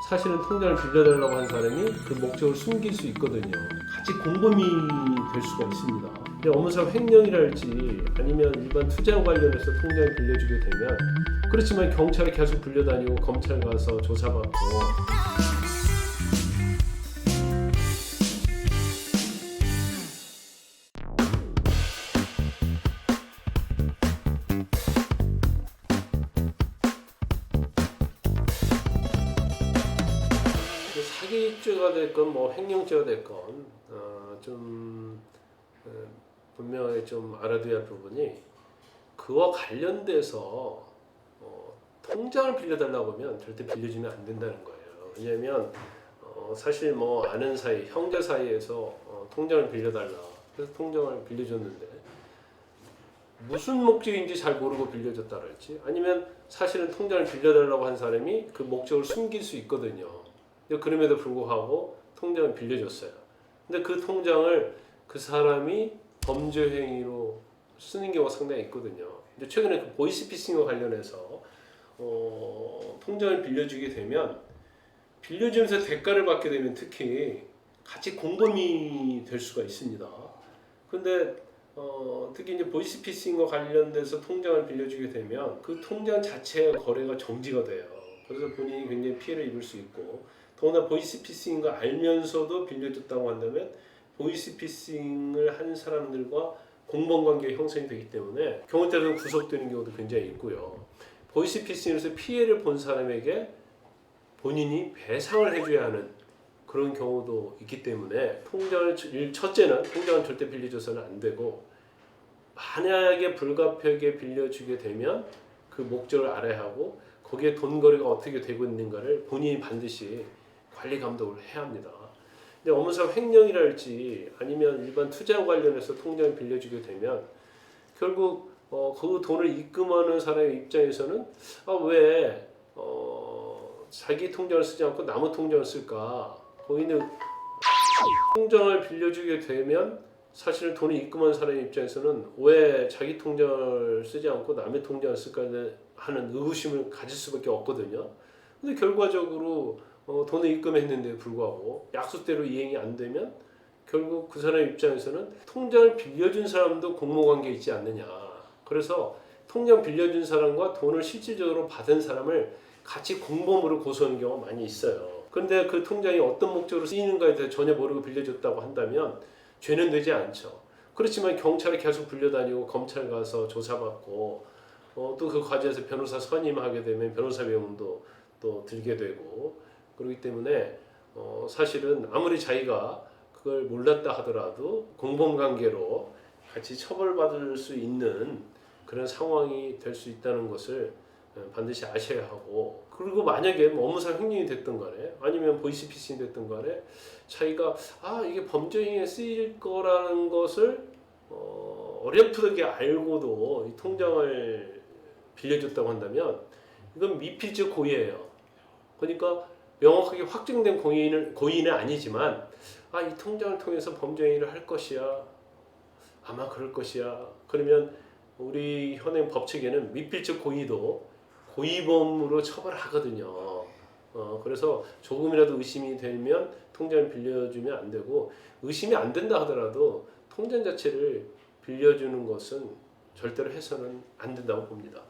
사실은 통장을 빌려달라고 한 사람이 그 목적을 숨길 수 있거든요. 같이 공범이 될 수가 있습니다. 업무상 횡령이랄지 아니면 일반 투자 관련해서 통장을 빌려주게 되면, 그렇지만 경찰에 계속 불려다니고 검찰 가서 조사받고, 사기죄가 됐건 뭐 횡령죄가 됐건 좀 분명히 좀 알아둬야 할 부분이, 그와 관련돼서 통장을 빌려달라고 하면 절대 빌려주면 안 된다는 거예요. 왜냐하면 사실 뭐 아는 사이, 형제 사이에서 통장을 빌려달라, 그래서 통장을 빌려줬는데 무슨 목적인지 잘 모르고 빌려줬다 그랬지, 아니면 사실은 통장을 빌려달라고 한 사람이 그 목적을 숨길 수 있거든요. 그럼에도 불구하고 통장을 빌려줬어요. 근데 그 통장을 그 사람이 범죄 행위로 쓰는 경우가 상당히 있거든요. 근데 최근에 그 보이스피싱과 관련해서 통장을 빌려주게 되면, 빌려주면서 대가를 받게 되면 특히 같이 공범이 될 수가 있습니다. 근데 특히 이제 보이스피싱과 관련돼서 통장을 빌려주게 되면 그 통장 자체의 거래가 정지가 돼요. 그래서 본인이 굉장히 피해를 입을 수 있고, 더구나 보이스피싱인 거 알면서도 빌려줬다고 한다면 보이스피싱을 한 사람들과 공범관계가 형성이 되기 때문에 경우 따라서 구속되는 경우도 굉장히 있고요. 보이스피싱에서 피해를 본 사람에게 본인이 배상을 해줘야 하는 그런 경우도 있기 때문에, 첫째는 통장은 절대 빌려줘서는 안 되고, 만약에 불가피하게 빌려주게 되면 그 목적을 알아야 하고, 거기에 돈 거래가 어떻게 되고 있는가를 본인이 반드시 관리 감독을 해야 합니다. 근데 업무상 횡령이랄지 아니면 일반 투자 관련해서 통장을 빌려주게 되면 결국 그 돈을 입금하는 사람의 입장에서는 왜 자기 통장을 쓰지 않고 남의 통장을 쓸까? 본인의 통장을 빌려주게 되면 사실 돈을 입금한 사람의 입장에서는 왜 자기 통장을 쓰지 않고 남의 통장을 쓸까 하는 의구심을 가질 수밖에 없거든요. 근데 결과적으로 돈을 입금했는데 불구하고 약속대로 이행이 안 되면 결국 그 사람 입장에서는 통장을 빌려준 사람도 공모관계에 있지 않느냐. 그래서 통장 빌려준 사람과 돈을 실질적으로 받은 사람을 같이 공범으로 고소하는 경우가 많이 있어요. 그런데 그 통장이 어떤 목적으로 쓰이는가에 대해서 전혀 모르고 빌려줬다고 한다면 죄는 되지 않죠. 그렇지만 경찰에 계속 불려다니고 검찰 가서 조사받고, 또 그 과정에서 변호사 선임하게 되면 변호사 비용도 또 들게 되고, 그렇기 때문에 사실은 아무리 자기가 그걸 몰랐다 하더라도 공범관계로 같이 처벌받을 수 있는 그런 상황이 될 수 있다는 것을 반드시 아셔야 하고, 그리고 만약에 뭐 업무상 횡령이 됐든 간에 아니면 보이스피싱이 됐든 간에 자기가 이게 범죄 행위에 쓰일 거라는 것을 어렴풋하게 알고도 이 통장을 빌려줬다고 한다면 이건 미필적 고의예요. 그러니까 명확하게 확정된 고의는 아니지만 이 통장을 통해서 범죄 행위를 할 것이야, 아마 그럴 것이야. 그러면 우리 현행 법칙에는 미필적 고의도 고의범으로 처벌하거든요. 그래서 조금이라도 의심이 되면 통장을 빌려주면 안 되고, 의심이 안 된다 하더라도 통장 자체를 빌려주는 것은 절대로 해서는 안 된다고 봅니다.